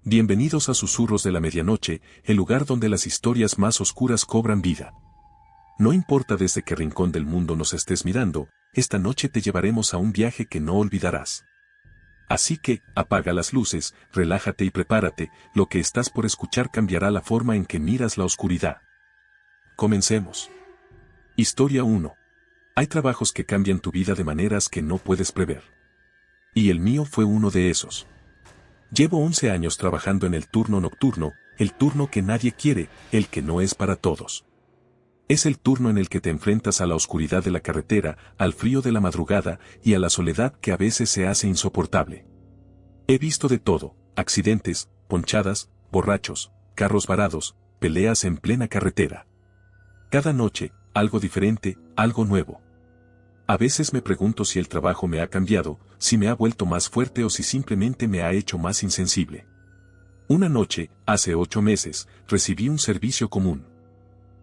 Bienvenidos a Susurros de la Medianoche, el lugar donde las historias más oscuras cobran vida. No importa desde qué rincón del mundo nos estés mirando, esta noche te llevaremos a un viaje que no olvidarás. Así que, apaga las luces, relájate y prepárate, lo que estás por escuchar cambiará la forma en que miras la oscuridad. Comencemos. Historia 1. Hay trabajos que cambian tu vida de maneras que no puedes prever. Y el mío fue uno de esos. Llevo 11 años trabajando en el turno nocturno, el turno que nadie quiere, el que no es para todos. Es el turno en el que te enfrentas a la oscuridad de la carretera, al frío de la madrugada y a la soledad que a veces se hace insoportable. He visto de todo: accidentes, ponchadas, borrachos, carros varados, peleas en plena carretera. Cada noche, algo diferente, algo nuevo. A veces me pregunto si el trabajo me ha cambiado, si me ha vuelto más fuerte o si simplemente me ha hecho más insensible. Una noche, hace 8 meses, recibí un servicio común.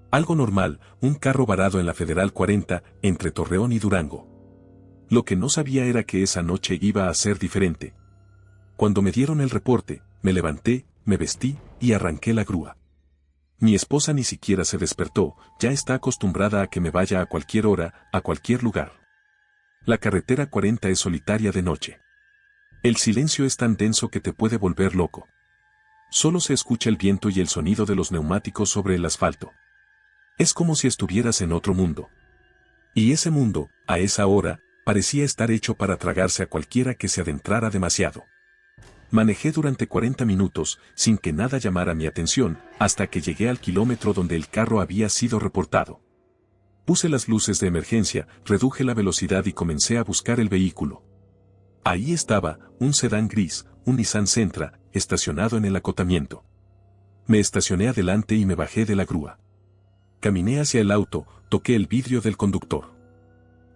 Algo normal, un carro varado en la Federal 40, entre Torreón y Durango. Lo que no sabía era que esa noche iba a ser diferente. Cuando me dieron el reporte, me levanté, me vestí y arranqué la grúa. Mi esposa ni siquiera se despertó, ya está acostumbrada a que me vaya a cualquier hora, a cualquier lugar. La carretera 40 es solitaria de noche. El silencio es tan denso que te puede volver loco. Solo se escucha el viento y el sonido de los neumáticos sobre el asfalto. Es como si estuvieras en otro mundo. Y ese mundo, a esa hora, parecía estar hecho para tragarse a cualquiera que se adentrara demasiado. Manejé durante 40 minutos, sin que nada llamara mi atención, hasta que llegué al kilómetro donde el carro había sido reportado. Puse las luces de emergencia, reduje la velocidad y comencé a buscar el vehículo. Ahí estaba, un sedán gris, un Nissan Sentra, estacionado en el acotamiento. Me estacioné adelante y me bajé de la grúa. Caminé hacia el auto, toqué el vidrio del conductor.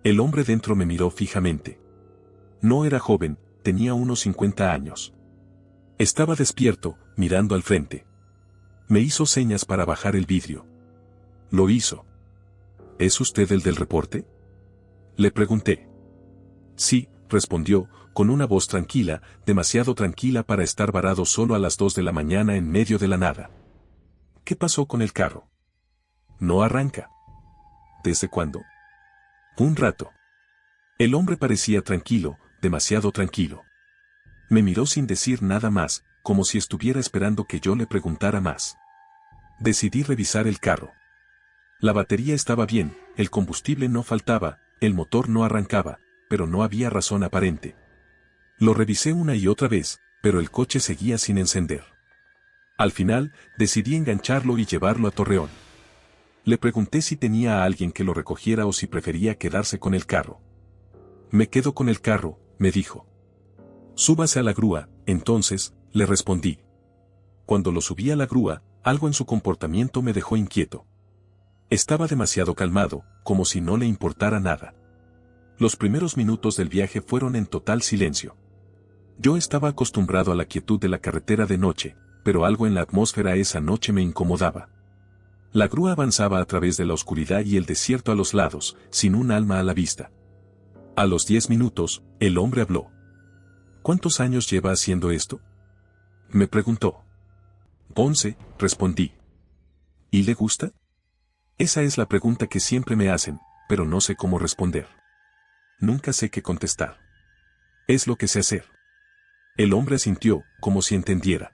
El hombre dentro me miró fijamente. No era joven, tenía unos 50 años. Estaba despierto, mirando al frente. Me hizo señas para bajar el vidrio. Lo hizo. ¿Es usted el del reporte?, le pregunté. Sí, respondió, con una voz tranquila, demasiado tranquila para estar varado solo a las 2 de la mañana en medio de la nada. ¿Qué pasó con el carro? No arranca. ¿Desde cuándo? Un rato. El hombre parecía tranquilo, demasiado tranquilo. Me miró sin decir nada más, como si estuviera esperando que yo le preguntara más. Decidí revisar el carro. La batería estaba bien, el combustible no faltaba, el motor no arrancaba, pero no había razón aparente. Lo revisé una y otra vez, pero el coche seguía sin encender. Al final, decidí engancharlo y llevarlo a Torreón. Le pregunté si tenía a alguien que lo recogiera o si prefería quedarse con el carro. Me quedo con el carro, me dijo. Súbase a la grúa, entonces, le respondí. Cuando lo subí a la grúa, algo en su comportamiento me dejó inquieto. Estaba demasiado calmado, como si no le importara nada. Los primeros minutos del viaje fueron en total silencio. Yo estaba acostumbrado a la quietud de la carretera de noche, pero algo en la atmósfera esa noche me incomodaba. La grúa avanzaba a través de la oscuridad y el desierto a los lados, sin un alma a la vista. A los 10 minutos, el hombre habló. ¿Cuántos años lleva haciendo esto?, me preguntó. 11, respondí. ¿Y le gusta? Esa es la pregunta que siempre me hacen, pero no sé cómo responder. Nunca sé qué contestar. Es lo que sé hacer. El hombre asintió, como si entendiera.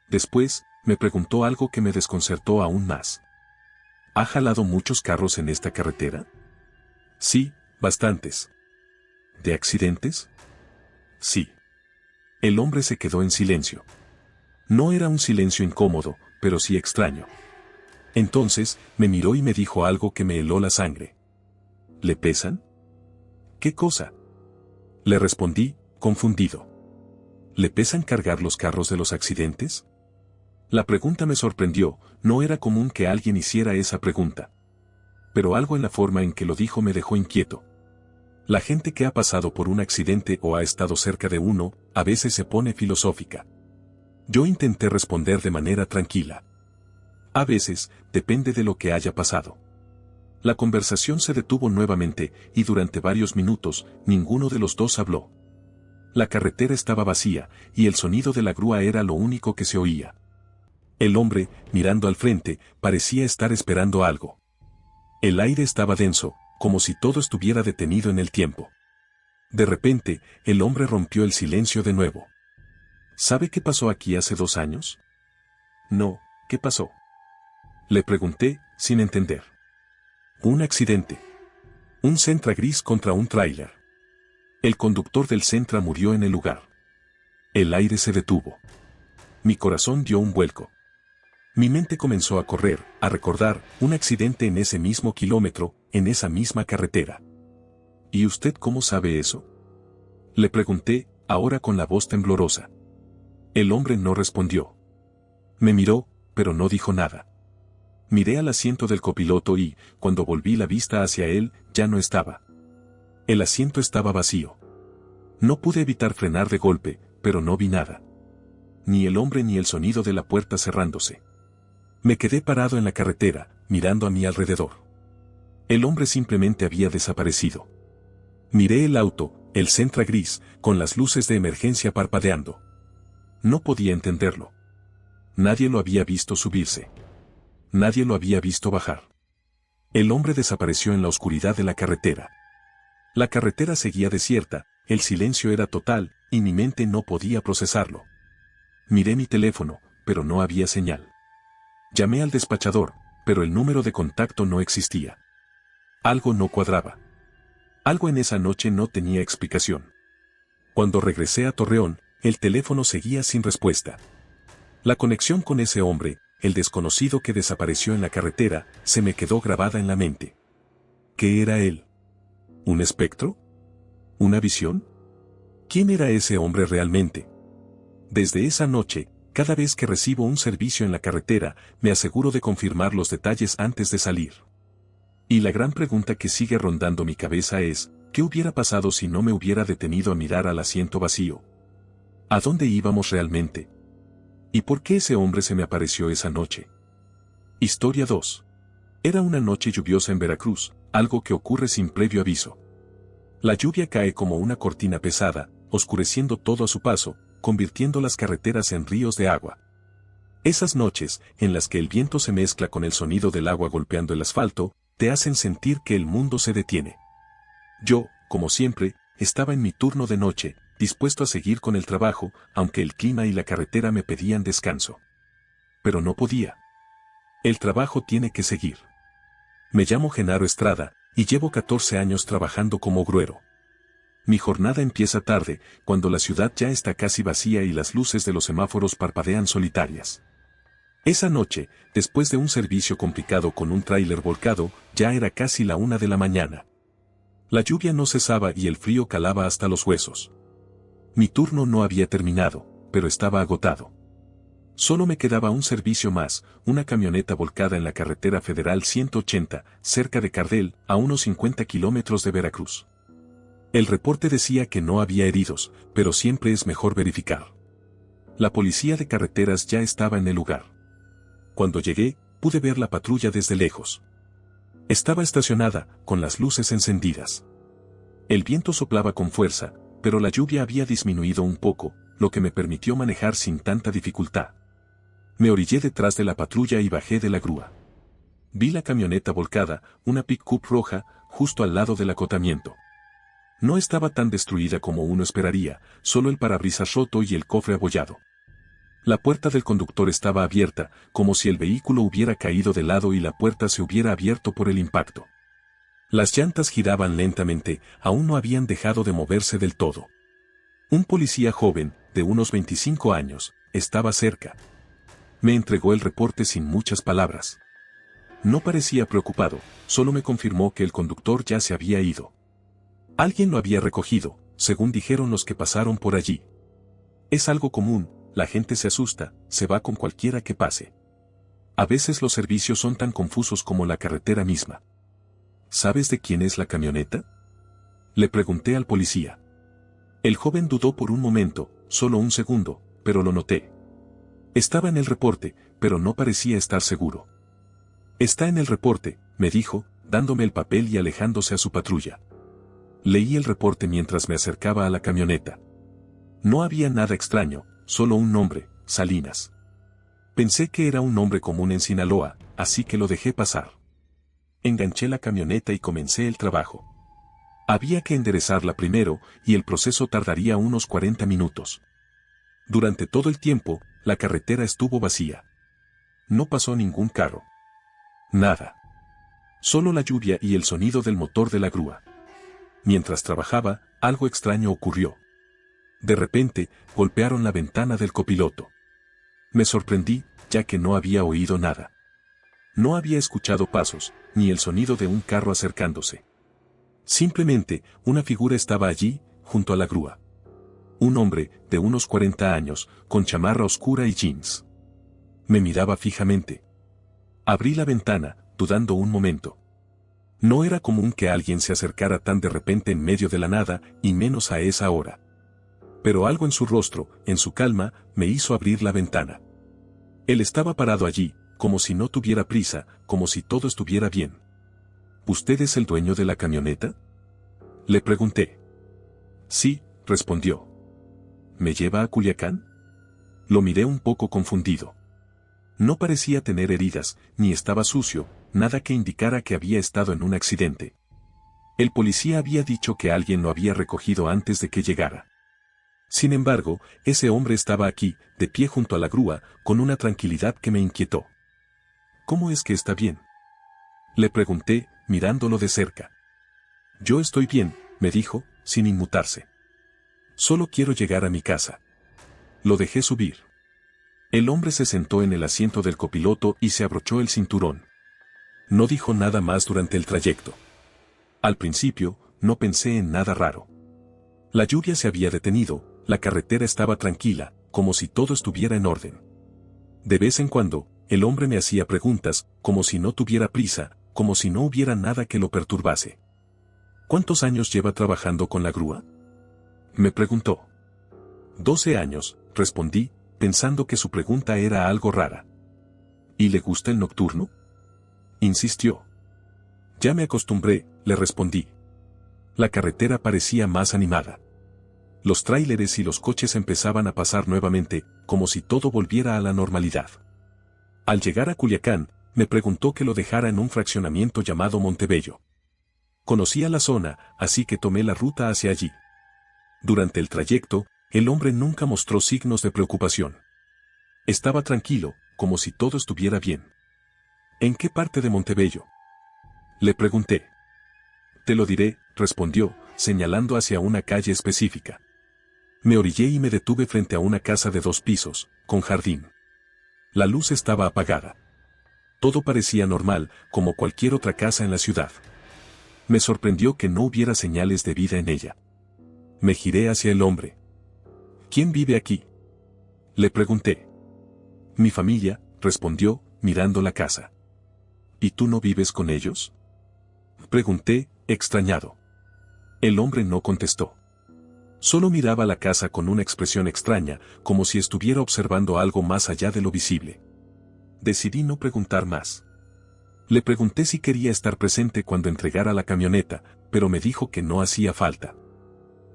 Después, me preguntó algo que me desconcertó aún más. ¿Ha jalado muchos carros en esta carretera? Sí, bastantes. ¿De accidentes? Sí. El hombre se quedó en silencio. No era un silencio incómodo, pero sí extraño. Entonces, me miró y me dijo algo que me heló la sangre. ¿Le pesan? ¿Qué cosa? Le respondí, confundido. ¿Le pesan cargar los carros de los accidentes? La pregunta me sorprendió, no era común que alguien hiciera esa pregunta. Pero algo en la forma en que lo dijo me dejó inquieto. La gente que ha pasado por un accidente o ha estado cerca de uno, a veces se pone filosófica. Yo intenté responder de manera tranquila. A veces, depende de lo que haya pasado. La conversación se detuvo nuevamente, y durante varios minutos, ninguno de los dos habló. La carretera estaba vacía, y el sonido de la grúa era lo único que se oía. El hombre, mirando al frente, parecía estar esperando algo. El aire estaba denso, como si todo estuviera detenido en el tiempo. De repente, el hombre rompió el silencio de nuevo. ¿Sabe qué pasó aquí hace 2 años? No, ¿qué pasó? Le pregunté, sin entender. Un accidente. Un Sentra gris contra un tráiler. El conductor del Sentra murió en el lugar. El aire se detuvo. Mi corazón dio un vuelco. Mi mente comenzó a correr, a recordar un accidente en ese mismo kilómetro, en esa misma carretera. ¿Y usted cómo sabe eso? Le pregunté, ahora con la voz temblorosa. El hombre no respondió. Me miró, pero no dijo nada. Miré al asiento del copiloto y, cuando volví la vista hacia él, ya no estaba. El asiento estaba vacío. No pude evitar frenar de golpe, pero no vi nada. Ni el hombre ni el sonido de la puerta cerrándose. Me quedé parado en la carretera, mirando a mi alrededor. El hombre simplemente había desaparecido. Miré el auto, el Sentra gris, con las luces de emergencia parpadeando. No podía entenderlo. Nadie lo había visto subirse. Nadie lo había visto bajar. El hombre desapareció en la oscuridad de la carretera. La carretera seguía desierta, el silencio era total, y mi mente no podía procesarlo. Miré mi teléfono, pero no había señal. Llamé al despachador, pero el número de contacto no existía. Algo no cuadraba. Algo en esa noche no tenía explicación. Cuando regresé a Torreón, el teléfono seguía sin respuesta. La conexión con ese hombre, el desconocido que desapareció en la carretera, se me quedó grabada en la mente. ¿Qué era él? ¿Un espectro? ¿Una visión? ¿Quién era ese hombre realmente? Desde esa noche, cada vez que recibo un servicio en la carretera, me aseguro de confirmar los detalles antes de salir. Y la gran pregunta que sigue rondando mi cabeza es, ¿qué hubiera pasado si no me hubiera detenido a mirar al asiento vacío? ¿A dónde íbamos realmente? ¿Y por qué ese hombre se me apareció esa noche? Historia 2. Era una noche lluviosa en Veracruz, algo que ocurre sin previo aviso. La lluvia cae como una cortina pesada, oscureciendo todo a su paso, convirtiendo las carreteras en ríos de agua. Esas noches, en las que el viento se mezcla con el sonido del agua golpeando el asfalto, te hacen sentir que el mundo se detiene. Yo, como siempre, estaba en mi turno de noche, dispuesto a seguir con el trabajo, aunque el clima y la carretera me pedían descanso. Pero no podía. El trabajo tiene que seguir. Me llamo Genaro Estrada, y llevo 14 años trabajando como gruero. Mi jornada empieza tarde, cuando la ciudad ya está casi vacía y las luces de los semáforos parpadean solitarias. Esa noche, después de un servicio complicado con un tráiler volcado, ya era casi la 1 de la mañana. La lluvia no cesaba y el frío calaba hasta los huesos. Mi turno no había terminado, pero estaba agotado. Solo me quedaba un servicio más, una camioneta volcada en la carretera federal 180, cerca de Cardel, a unos 50 kilómetros de Veracruz. El reporte decía que no había heridos, pero siempre es mejor verificar. La policía de carreteras ya estaba en el lugar. Cuando llegué, pude ver la patrulla desde lejos. Estaba estacionada, con las luces encendidas. El viento soplaba con fuerza, pero la lluvia había disminuido un poco, lo que me permitió manejar sin tanta dificultad. Me orillé detrás de la patrulla y bajé de la grúa. Vi la camioneta volcada, una pick-up roja, justo al lado del acotamiento. No estaba tan destruida como uno esperaría, solo el parabrisas roto y el cofre abollado. La puerta del conductor estaba abierta, como si el vehículo hubiera caído de lado y la puerta se hubiera abierto por el impacto. Las llantas giraban lentamente, aún no habían dejado de moverse del todo. Un policía joven, de unos 25 años, estaba cerca. Me entregó el reporte sin muchas palabras. No parecía preocupado, solo me confirmó que el conductor ya se había ido. Alguien lo había recogido, según dijeron los que pasaron por allí. Es algo común, la gente se asusta, se va con cualquiera que pase. A veces los servicios son tan confusos como la carretera misma. ¿Sabes de quién es la camioneta? Le pregunté al policía. El joven dudó por un momento, solo un segundo, pero lo noté. Estaba en el reporte, pero no parecía estar seguro. Está en el reporte, me dijo, dándome el papel y alejándose a su patrulla. Leí el reporte mientras me acercaba a la camioneta. No había nada extraño, solo un nombre, Salinas. Pensé que era un nombre común en Sinaloa, así que lo dejé pasar. Enganché la camioneta y comencé el trabajo. Había que enderezarla primero, y el proceso tardaría unos 40 minutos. Durante todo el tiempo, la carretera estuvo vacía. No pasó ningún carro. Nada. Solo la lluvia y el sonido del motor de la grúa. Mientras trabajaba, algo extraño ocurrió. De repente, golpearon la ventana del copiloto. Me sorprendí, ya que no había oído nada. No había escuchado pasos, ni el sonido de un carro acercándose. Simplemente, una figura estaba allí, junto a la grúa. Un hombre, de unos 40 años, con chamarra oscura y jeans. Me miraba fijamente. Abrí la ventana, dudando un momento. No era común que alguien se acercara tan de repente en medio de la nada, y menos a esa hora. Pero algo en su rostro, en su calma, me hizo abrir la ventana. Él estaba parado allí, como si no tuviera prisa, como si todo estuviera bien. ¿Usted es el dueño de la camioneta?, le pregunté. Sí, respondió. ¿Me lleva a Culiacán? Lo miré un poco confundido. No parecía tener heridas, ni estaba sucio, nada que indicara que había estado en un accidente. El policía había dicho que alguien lo había recogido antes de que llegara. Sin embargo, ese hombre estaba aquí, de pie junto a la grúa, con una tranquilidad que me inquietó. ¿Cómo es que está bien?, le pregunté, mirándolo de cerca. Yo estoy bien, me dijo, sin inmutarse. Solo quiero llegar a mi casa. Lo dejé subir. El hombre se sentó en el asiento del copiloto y se abrochó el cinturón. No dijo nada más durante el trayecto. Al principio, no pensé en nada raro. La lluvia se había detenido, la carretera estaba tranquila, como si todo estuviera en orden. De vez en cuando, el hombre me hacía preguntas, como si no tuviera prisa, como si no hubiera nada que lo perturbase. ¿Cuántos años lleva trabajando con la grúa?, me preguntó. 12 años, respondí, pensando que su pregunta era algo rara. ¿Y le gusta el nocturno?, insistió. Ya me acostumbré, le respondí. La carretera parecía más animada. Los tráileres y los coches empezaban a pasar nuevamente, como si todo volviera a la normalidad. Al llegar a Culiacán, me preguntó que lo dejara en un fraccionamiento llamado Montebello. Conocía la zona, así que tomé la ruta hacia allí. Durante el trayecto, el hombre nunca mostró signos de preocupación. Estaba tranquilo, como si todo estuviera bien. ¿En qué parte de Montebello?, le pregunté. Te lo diré, respondió, señalando hacia una calle específica. Me orillé y me detuve frente a una casa de 2 pisos, con jardín. La luz estaba apagada. Todo parecía normal, como cualquier otra casa en la ciudad. Me sorprendió que no hubiera señales de vida en ella. Me giré hacia el hombre. ¿Quién vive aquí?, le pregunté. Mi familia, respondió, mirando la casa. ¿Y tú no vives con ellos?, pregunté, extrañado. El hombre no contestó. Solo miraba la casa con una expresión extraña, como si estuviera observando algo más allá de lo visible. Decidí no preguntar más. Le pregunté si quería estar presente cuando entregara la camioneta, pero me dijo que no hacía falta.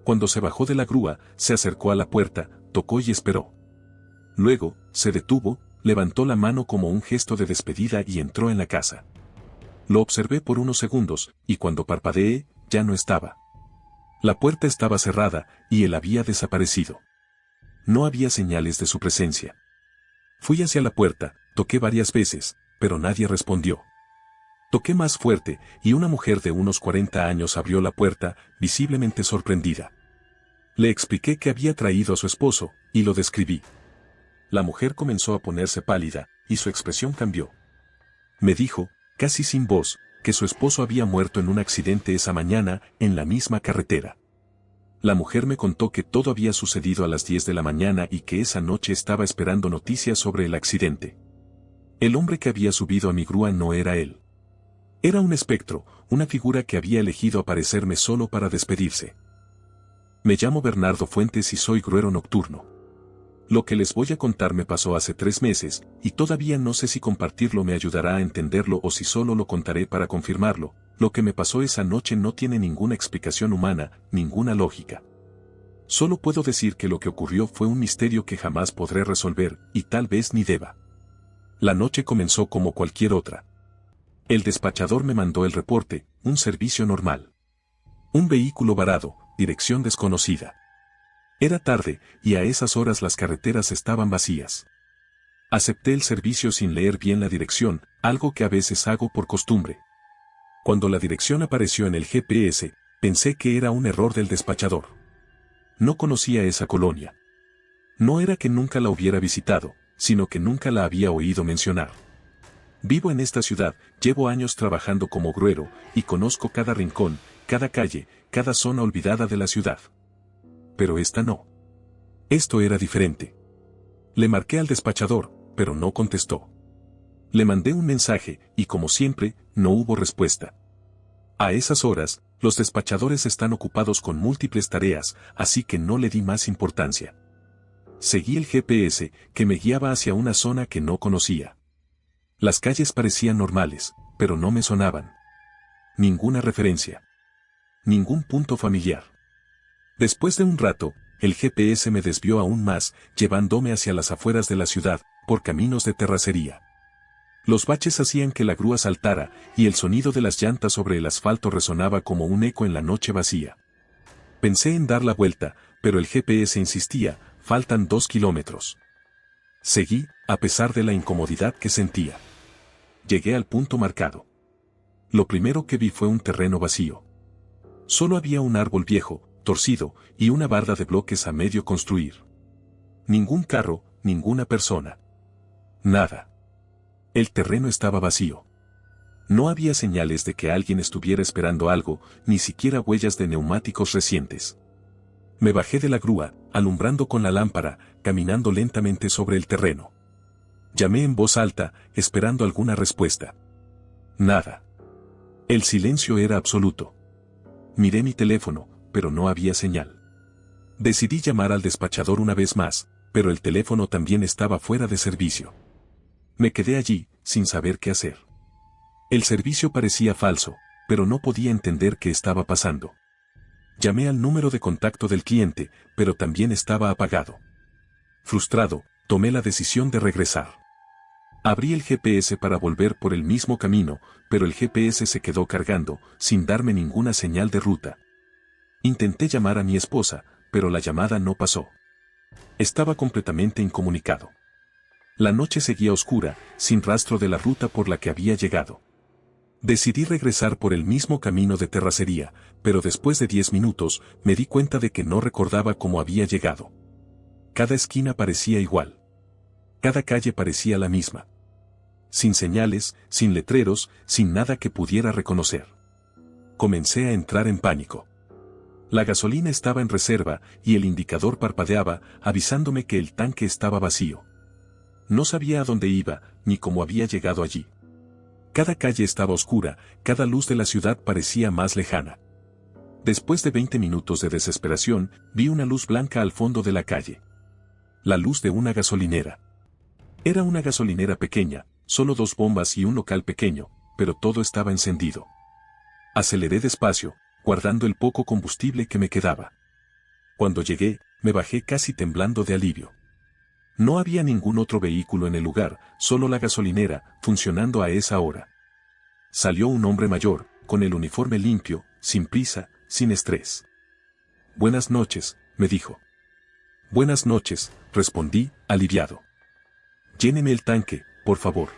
Cuando se bajó de la grúa, se acercó a la puerta, tocó y esperó. Luego, se detuvo, levantó la mano como un gesto de despedida y entró en la casa. Lo observé por unos segundos, y cuando parpadeé, ya no estaba. La puerta estaba cerrada, y él había desaparecido. No había señales de su presencia. Fui hacia la puerta, toqué varias veces, pero nadie respondió. Toqué más fuerte, y una mujer de unos 40 años abrió la puerta, visiblemente sorprendida. Le expliqué que había traído a su esposo, y lo describí. La mujer comenzó a ponerse pálida, y su expresión cambió. Me dijo, casi sin voz, que su esposo había muerto en un accidente esa mañana, en la misma carretera. La mujer me contó que todo había sucedido a las 10 de la mañana y que esa noche estaba esperando noticias sobre el accidente. El hombre que había subido a mi grúa no era él. Era un espectro, una figura que había elegido aparecerme solo para despedirse. Me llamo Bernardo Fuentes y soy gruero nocturno. Lo que les voy a contar me pasó hace 3 meses, y todavía no sé si compartirlo me ayudará a entenderlo o si solo lo contaré para confirmarlo. Lo que me pasó esa noche no tiene ninguna explicación humana, ninguna lógica. Solo puedo decir que lo que ocurrió fue un misterio que jamás podré resolver, y tal vez ni deba. La noche comenzó como cualquier otra. El despachador me mandó el reporte, un servicio normal. Un vehículo varado, dirección desconocida. Era tarde, y a esas horas las carreteras estaban vacías. Acepté el servicio sin leer bien la dirección, algo que a veces hago por costumbre. Cuando la dirección apareció en el GPS, pensé que era un error del despachador. No conocía esa colonia. No era que nunca la hubiera visitado, sino que nunca la había oído mencionar. Vivo en esta ciudad, llevo años trabajando como gruero, y conozco cada rincón, cada calle, cada zona olvidada de la ciudad. Pero esta no. Esto era diferente. Le marqué al despachador, pero no contestó. Le mandé un mensaje, y como siempre, no hubo respuesta. A esas horas, los despachadores están ocupados con múltiples tareas, así que no le di más importancia. Seguí el GPS, que me guiaba hacia una zona que no conocía. Las calles parecían normales, pero no me sonaban. Ninguna referencia. Ningún punto familiar. Después de un rato, el GPS me desvió aún más, llevándome hacia las afueras de la ciudad, por caminos de terracería. Los baches hacían que la grúa saltara, y el sonido de las llantas sobre el asfalto resonaba como un eco en la noche vacía. Pensé en dar la vuelta, pero el GPS insistía, faltan 2 kilómetros. Seguí, a pesar de la incomodidad que sentía. Llegué al punto marcado. Lo primero que vi fue un terreno vacío. Solo había un árbol viejo, torcido, y una barda de bloques a medio construir. Ningún carro, ninguna persona. Nada. El terreno estaba vacío. No había señales de que alguien estuviera esperando algo, ni siquiera huellas de neumáticos recientes. Me bajé de la grúa, alumbrando con la lámpara, caminando lentamente sobre el terreno. Llamé en voz alta, esperando alguna respuesta. Nada. El silencio era absoluto. Miré mi teléfono, pero no había señal. Decidí llamar al despachador una vez más, pero el teléfono también estaba fuera de servicio. Me quedé allí, sin saber qué hacer. El servicio parecía falso, pero no podía entender qué estaba pasando. Llamé al número de contacto del cliente, pero también estaba apagado. Frustrado, tomé la decisión de regresar. Abrí el GPS para volver por el mismo camino, pero el GPS se quedó cargando, sin darme ninguna señal de ruta. Intenté llamar a mi esposa, pero la llamada no pasó. Estaba completamente incomunicado. La noche seguía oscura, sin rastro de la ruta por la que había llegado. Decidí regresar por el mismo camino de terracería, pero después de 10 minutos, me di cuenta de que no recordaba cómo había llegado. Cada esquina parecía igual. Cada calle parecía la misma. Sin señales, sin letreros, sin nada que pudiera reconocer. Comencé a entrar en pánico. La gasolina estaba en reserva, y el indicador parpadeaba, avisándome que el tanque estaba vacío. No sabía a dónde iba, ni cómo había llegado allí. Cada calle estaba oscura, cada luz de la ciudad parecía más lejana. Después de 20 minutos de desesperación, vi una luz blanca al fondo de la calle. La luz de una gasolinera. Era una gasolinera pequeña, solo 2 bombas y un local pequeño, pero todo estaba encendido. Aceleré despacio, guardando el poco combustible que me quedaba. Cuando llegué, me bajé casi temblando de alivio. No había ningún otro vehículo en el lugar, solo la gasolinera, funcionando a esa hora. Salió un hombre mayor, con el uniforme limpio, sin prisa, sin estrés. «Buenas noches», me dijo. «Buenas noches», respondí, aliviado. «Lléneme el tanque, por favor».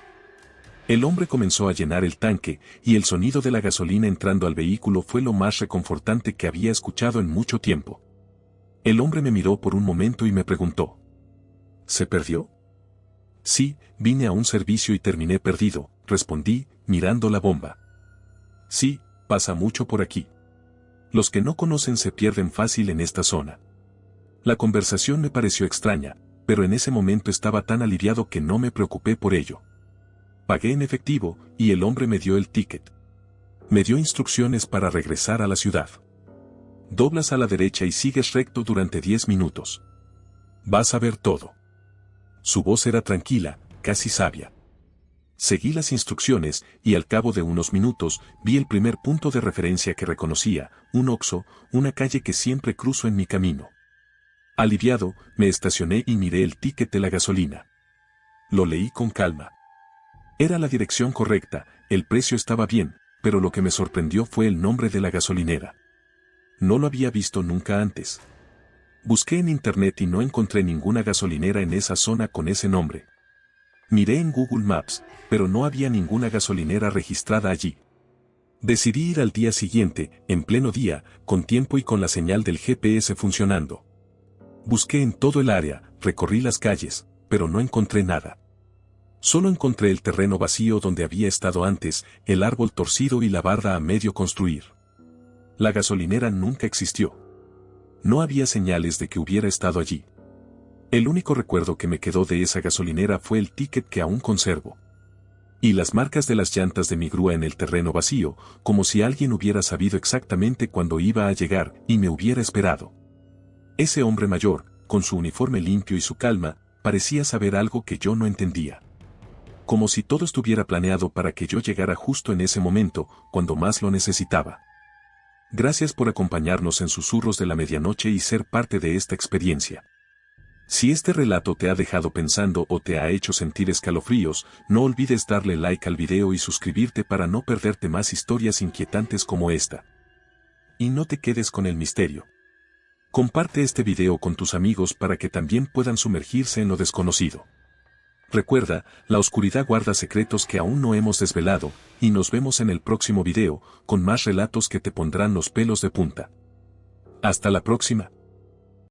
El hombre comenzó a llenar el tanque, y el sonido de la gasolina entrando al vehículo fue lo más reconfortante que había escuchado en mucho tiempo. El hombre me miró por un momento y me preguntó: ¿se perdió? Sí, vine a un servicio y terminé perdido, respondí, mirando la bomba. Sí, pasa mucho por aquí. Los que no conocen se pierden fácil en esta zona. La conversación me pareció extraña, pero en ese momento estaba tan aliviado que no me preocupé por ello. Pagué en efectivo, y el hombre me dio el ticket. Me dio instrucciones para regresar a la ciudad. Doblas a la derecha y sigues recto durante 10 minutos. Vas a ver todo. Su voz era tranquila, casi sabia. Seguí las instrucciones, y al cabo de unos minutos, vi el primer punto de referencia que reconocía, un Oxxo, una calle que siempre cruzo en mi camino. Aliviado, me estacioné y miré el ticket de la gasolina. Lo leí con calma. Era la dirección correcta, el precio estaba bien, pero lo que me sorprendió fue el nombre de la gasolinera. No lo había visto nunca antes. Busqué en internet y no encontré ninguna gasolinera en esa zona con ese nombre. Miré en Google Maps, pero no había ninguna gasolinera registrada allí. Decidí ir al día siguiente, en pleno día, con tiempo y con la señal del GPS funcionando. Busqué en todo el área, recorrí las calles, pero no encontré nada. Solo encontré el terreno vacío donde había estado antes, el árbol torcido y la barda a medio construir. La gasolinera nunca existió. No había señales de que hubiera estado allí. El único recuerdo que me quedó de esa gasolinera fue el ticket que aún conservo. Y las marcas de las llantas de mi grúa en el terreno vacío, como si alguien hubiera sabido exactamente cuándo iba a llegar y me hubiera esperado. Ese hombre mayor, con su uniforme limpio y su calma, parecía saber algo que yo no entendía. Como si todo estuviera planeado para que yo llegara justo en ese momento, cuando más lo necesitaba. Gracias por acompañarnos en Susurros de la Medianoche y ser parte de esta experiencia. Si este relato te ha dejado pensando o te ha hecho sentir escalofríos, no olvides darle like al video y suscribirte para no perderte más historias inquietantes como esta. Y no te quedes con el misterio. Comparte este video con tus amigos para que también puedan sumergirse en lo desconocido. Recuerda, la oscuridad guarda secretos que aún no hemos desvelado, y nos vemos en el próximo video, con más relatos que te pondrán los pelos de punta. Hasta la próxima.